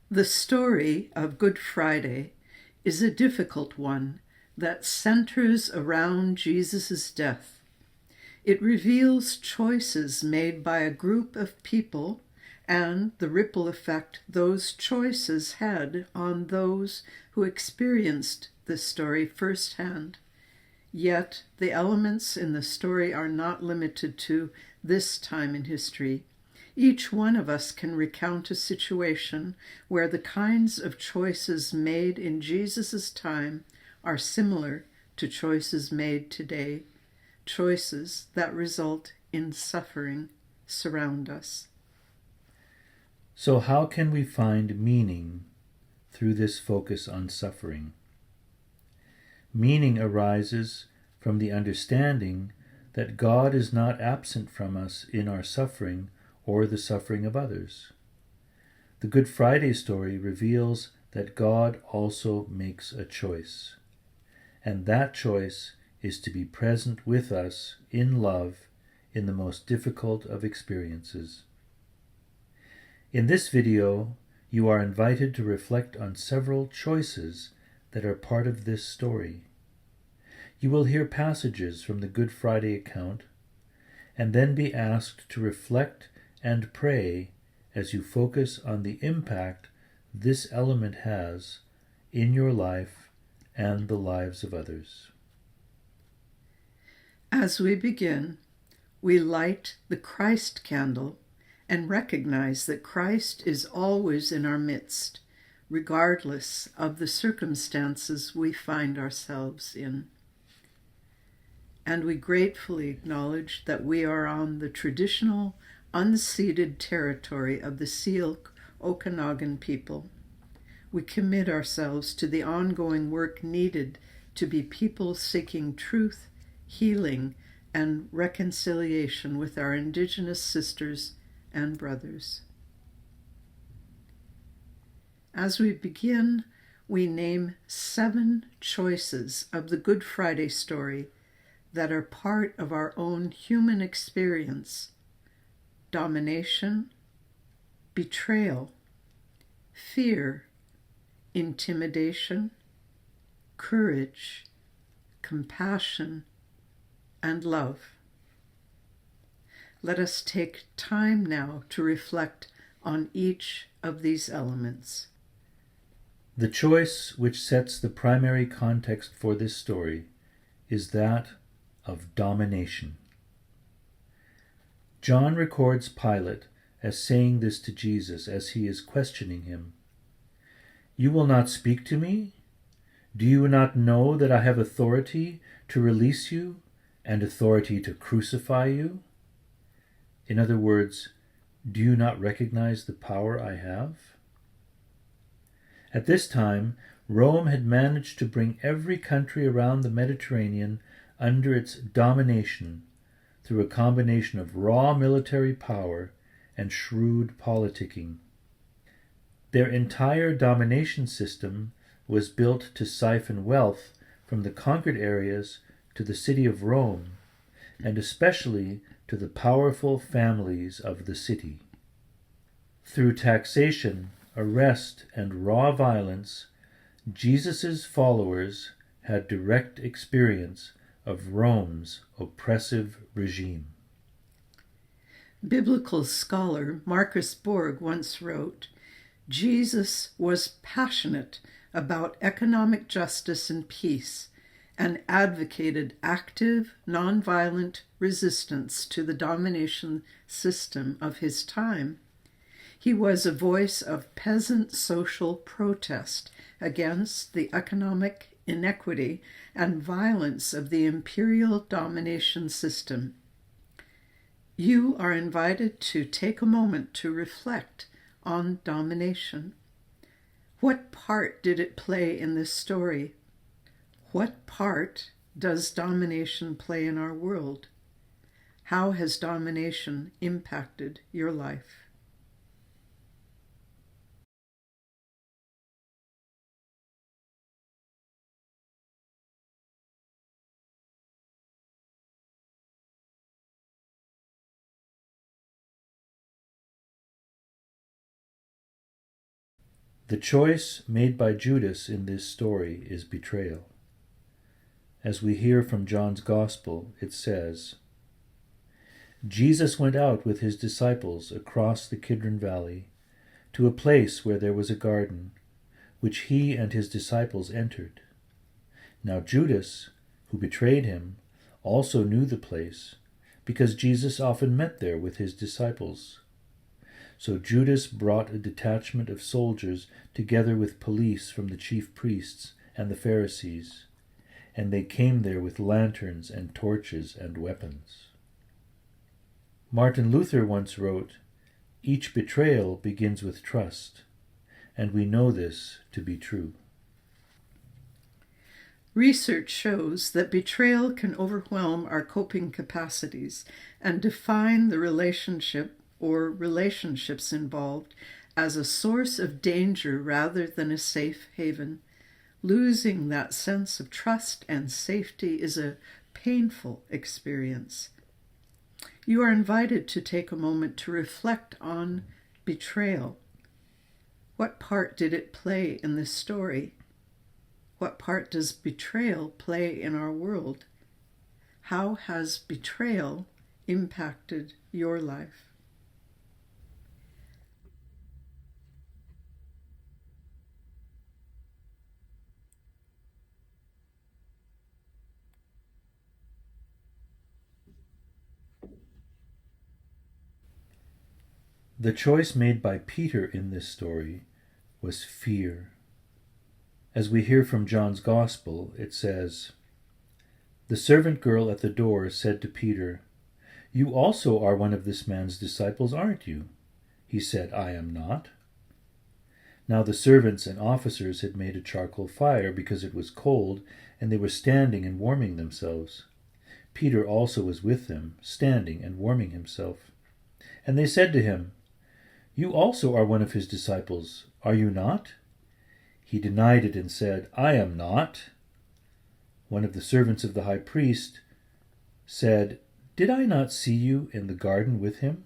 The story of Good Friday is a difficult one that centers around Jesus' death. It reveals choices made by a group of people and the ripple effect those choices had on those who experienced this story firsthand. Yet the elements in the story are not limited to this time in history. Each one of us can recount a situation where the kinds of choices made in Jesus' time are similar to choices made today. Choices that result in suffering surround us. So how can we find meaning through this focus on suffering? Meaning arises from the understanding that God is not absent from us in our suffering or the suffering of others. The Good Friday story reveals that God also makes a choice, and that choice is to be present with us in love in the most difficult of experiences. In this video, you are invited to reflect on several choices that are part of this story. You will hear passages from the Good Friday account, and then be asked to reflect and pray as you focus on the impact this element has in your life and the lives of others. As we begin, we light the Christ candle and recognize that Christ is always in our midst, regardless of the circumstances we find ourselves in. And we gratefully acknowledge that we are on the traditional, unceded territory of the Syilx Okanagan people. We commit ourselves to the ongoing work needed to be people seeking truth, healing, and reconciliation with our Indigenous sisters and brothers. As we begin, we name 7 choices of the Good Friday story that are part of our own human experience: domination, betrayal, fear, intimidation, courage, compassion, and love. Let us take time now to reflect on each of these elements. The choice which sets the primary context for this story is that of domination. John records Pilate as saying this to Jesus as he is questioning him. "You will not speak to me? Do you not know that I have authority to release you and authority to crucify you?" In other words, do you not recognize the power I have? At this time, Rome had managed to bring every country around the Mediterranean under its domination through a combination of raw military power and shrewd politicking. Their entire domination system was built to siphon wealth from the conquered areas to the city of Rome, and especially to the powerful families of the city. Through taxation, arrest, and raw violence, Jesus' followers had direct experience of Rome's oppressive regime. Biblical scholar Marcus Borg once wrote, "Jesus was passionate about economic justice and peace, and advocated active, nonviolent resistance to the domination system of his time. He was a voice of peasant social protest against the economic inequity and violence of the imperial domination system." You are invited to take a moment to reflect on domination. What part did it play in this story? What part does domination play in our world? How has domination impacted your life? The choice made by Judas in this story is betrayal. As we hear from John's Gospel, it says, Jesus went out with his disciples across the Kidron Valley to a place where there was a garden, which he and his disciples entered. Now Judas, who betrayed him, also knew the place, because Jesus often met there with his disciples. So Judas brought a detachment of soldiers together with police from the chief priests and the Pharisees, and they came there with lanterns and torches and weapons. Martin Luther once wrote, "Each betrayal begins with trust, and we know this to be true." Research shows that betrayal can overwhelm our coping capacities and define the relationship or relationships involved as a source of danger rather than a safe haven. Losing that sense of trust and safety is a painful experience. You are invited to take a moment to reflect on betrayal. What part did it play in this story? What part does betrayal play in our world? How has betrayal impacted your life? The choice made by Peter in this story was fear. As we hear from John's Gospel, it says, "The servant girl at the door said to Peter, 'You also are one of this man's disciples, aren't you?' He said, 'I am not.' Now the servants and officers had made a charcoal fire because it was cold, and they were standing and warming themselves. Peter also was with them, standing and warming himself. And they said to him, 'You also are one of his disciples, are you not?' He denied it and said, 'I am not.' One of the servants of the high priest said, 'Did I not see you in the garden with him?'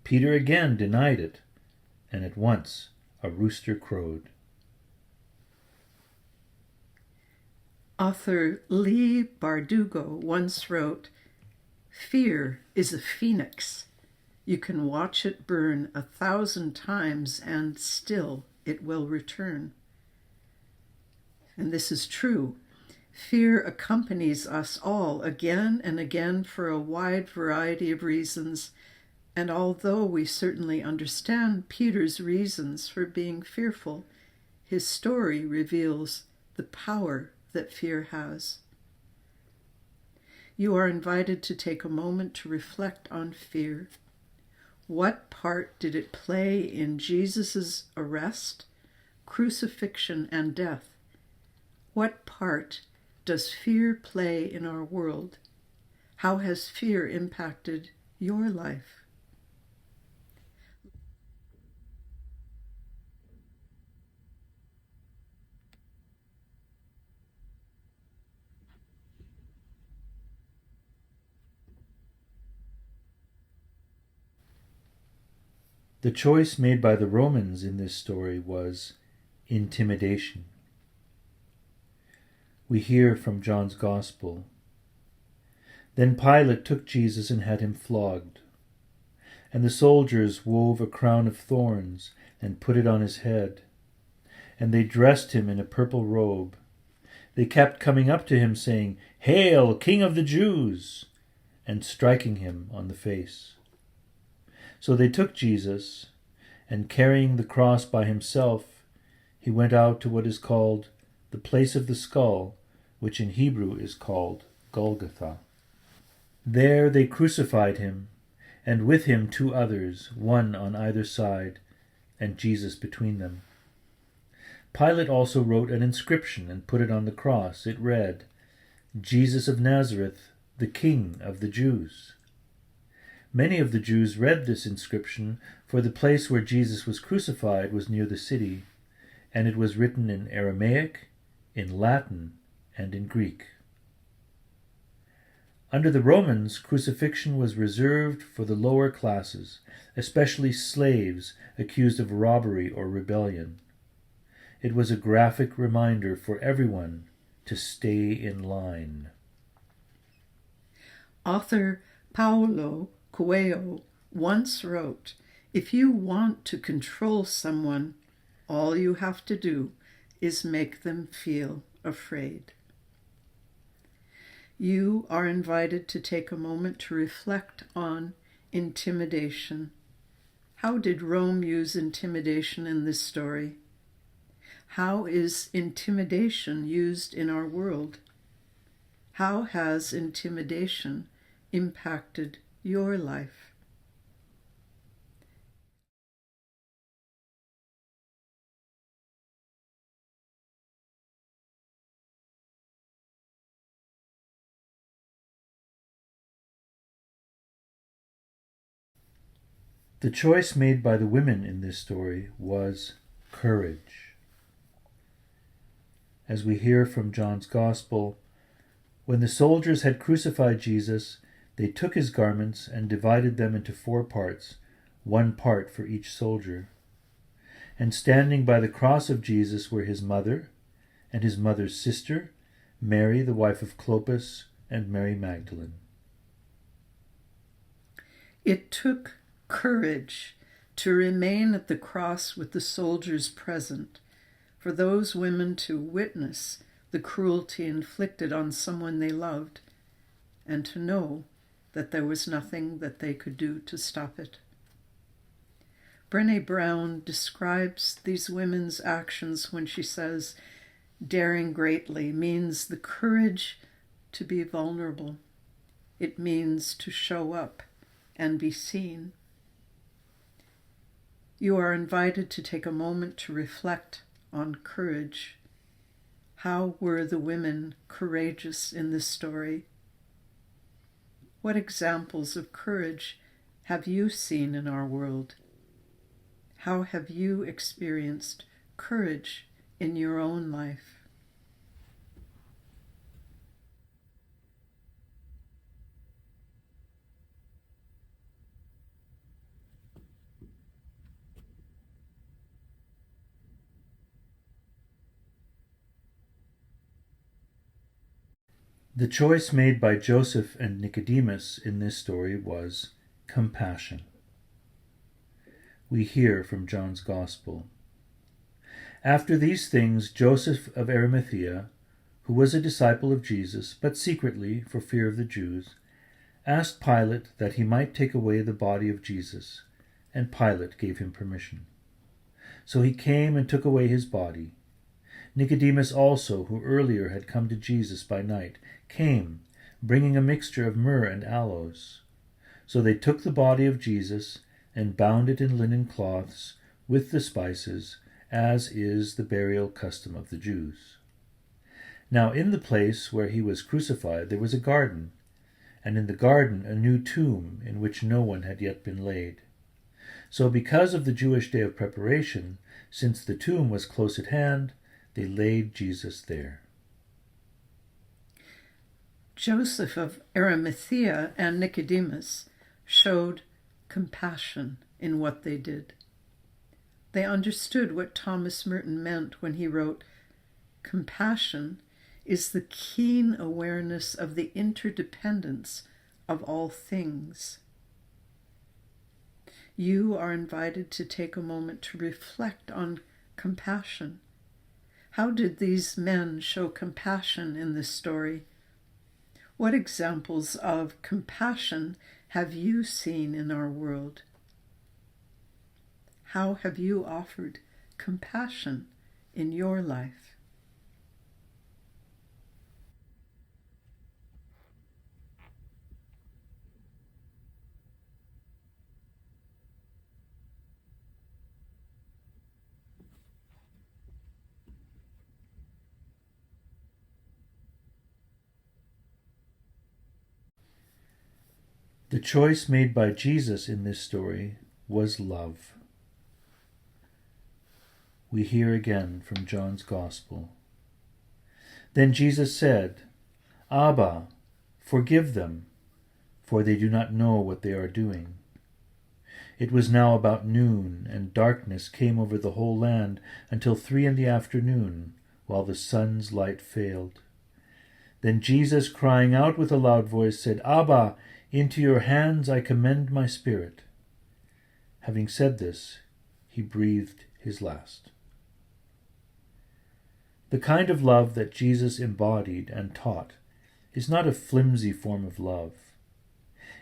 Peter again denied it, and at once a rooster crowed." Author Lee Bardugo once wrote, "Fear is a phoenix. You can watch it burn 1,000 times and still it will return." And this is true. Fear accompanies us all again and again for a wide variety of reasons, and although we certainly understand Peter's reasons for being fearful, his story reveals the power that fear has. You are invited to take a moment to reflect on fear. What part did it play in Jesus' arrest, crucifixion, and death? What part does fear play in our world? How has fear impacted your life? The choice made by the Romans in this story was intimidation. We hear from John's Gospel, "Then Pilate took Jesus and had him flogged. And the soldiers wove a crown of thorns and put it on his head. And they dressed him in a purple robe. They kept coming up to him saying, 'Hail, King of the Jews!' and striking him on the face. So they took Jesus, and carrying the cross by himself, he went out to what is called the place of the skull, which in Hebrew is called Golgotha. There they crucified him, and with him 2 others, one on either side, and Jesus between them. Pilate also wrote an inscription and put it on the cross. It read, 'Jesus of Nazareth, the King of the Jews.' Many of the Jews read this inscription, for the place where Jesus was crucified was near the city, and it was written in Aramaic, in Latin, and in Greek. Under the Romans, crucifixion was reserved for the lower classes, especially slaves accused of robbery or rebellion. it was a graphic reminder for everyone to stay in line. Author Paulo Coelho once wrote, "If you want to control someone, all you have to do is make them feel afraid." You are invited to take a moment to reflect on intimidation. How did Rome use intimidation in this story? How is intimidation used in our world? How has intimidation impacted your life? The choice made by the women in this story was courage. As we hear from John's Gospel, when the soldiers had crucified Jesus, they took his garments and divided them into 4 parts, 1 part for each soldier. And standing by the cross of Jesus were his mother, and his mother's sister, Mary, the wife of Clopas, and Mary Magdalene. It took courage to remain at the cross with the soldiers present, for those women to witness the cruelty inflicted on someone they loved, and to know that there was nothing that they could do to stop it. Brené Brown describes these women's actions when she says, "Daring greatly means the courage to be vulnerable. It means to show up and be seen." You are invited to take a moment to reflect on courage. How were the women courageous in this story? What examples of courage have you seen in our world? How have you experienced courage in your own life? The choice made by Joseph and Nicodemus in this story was compassion. We hear from John's Gospel. After these things, Joseph of Arimathea, who was a disciple of Jesus, but secretly, for fear of the Jews, asked Pilate that he might take away the body of Jesus, and Pilate gave him permission. So he came and took away his body. Nicodemus also, who earlier had come to Jesus by night, came, bringing a mixture of myrrh and aloes. So they took the body of Jesus and bound it in linen cloths with the spices, as is the burial custom of the Jews. Now in the place where he was crucified there was a garden, and in the garden a new tomb in which no one had yet been laid. So because of the Jewish day of preparation, since the tomb was close at hand, they laid Jesus there. Joseph of Arimathea and Nicodemus showed compassion in what they did. They understood what Thomas Merton meant when he wrote, "Compassion is the keen awareness of the interdependence of all things." You are invited to take a moment to reflect on compassion. How did these men show compassion in this story? What examples of compassion have you seen in our world? How have you offered compassion in your life? The choice made by Jesus in this story was love. We hear again from John's Gospel. Then Jesus said, "Abba, forgive them, for they do not know what they are doing." It was now about noon, and darkness came over the whole land until 3 p.m, while the sun's light failed. Then Jesus, crying out with a loud voice, said, Abba, into your hands I commend my spirit. Having said this, he breathed his last. The kind of love that Jesus embodied and taught is not a flimsy form of love.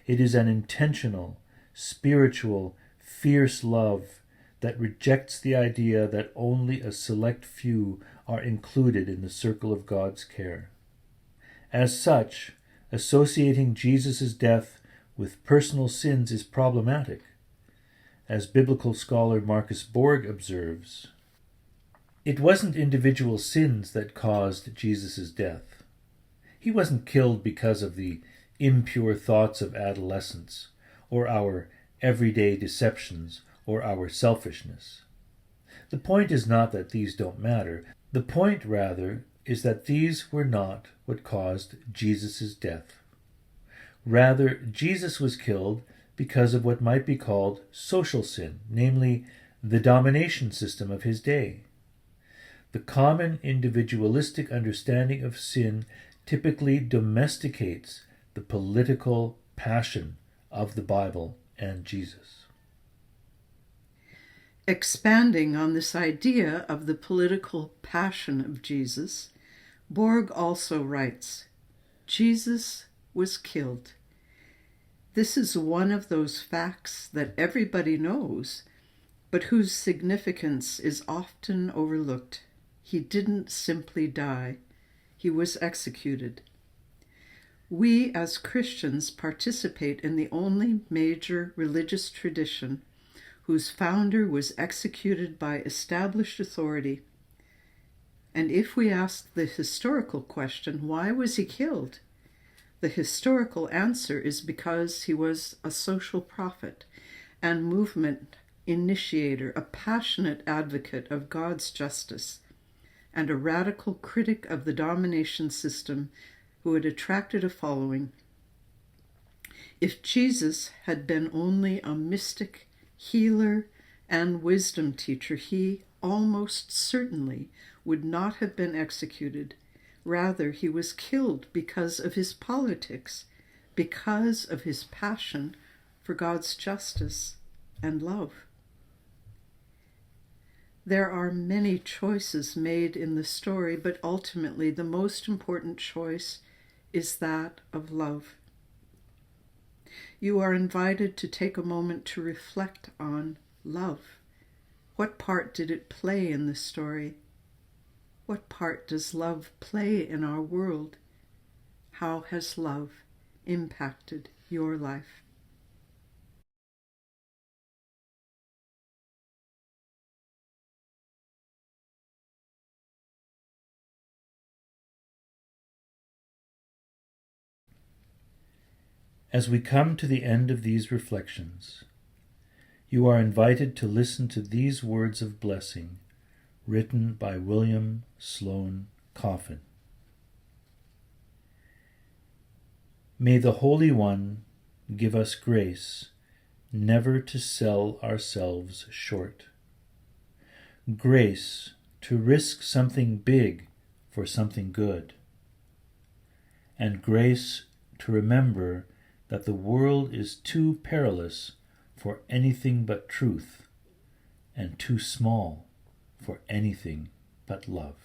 It is an intentional, spiritual, fierce love that rejects the idea that only a select few are included in the circle of God's care. As such, associating Jesus' death with personal sins is problematic. As biblical scholar Marcus Borg observes, it wasn't individual sins that caused Jesus' death. He wasn't killed because of the impure thoughts of adolescence, or our everyday deceptions, or our selfishness. The point is not that these don't matter. The point, rather, is that these were not what caused Jesus' death. Rather, Jesus was killed because of what might be called social sin, namely, the domination system of his day. The common individualistic understanding of sin typically domesticates the political passion of the Bible and Jesus. Expanding on this idea of the political passion of Jesus, Borg also writes, Jesus was killed. This is one of those facts that everybody knows, but whose significance is often overlooked. He didn't simply die. He was executed. We as Christians participate in the only major religious tradition whose founder was executed by established authority. And if we ask the historical question, why was he killed? The historical answer is because he was a social prophet and movement initiator, a passionate advocate of God's justice, and a radical critic of the domination system who had attracted a following. If Jesus had been only a mystic, healer, and wisdom teacher, he almost certainly would not have been executed. Rather, he was killed because of his politics, because of his passion for God's justice and love. There are many choices made in the story, but ultimately the most important choice is that of love. You are invited to take a moment to reflect on love. What part did it play in the story? What part does love play in our world? How has love impacted your life? As we come to the end of these reflections, you are invited to listen to these words of blessing written by William Sloane Coffin. May the Holy One give us grace never to sell ourselves short, grace to risk something big for something good, and grace to remember that the world is too perilous for anything but truth and too small for anything but love.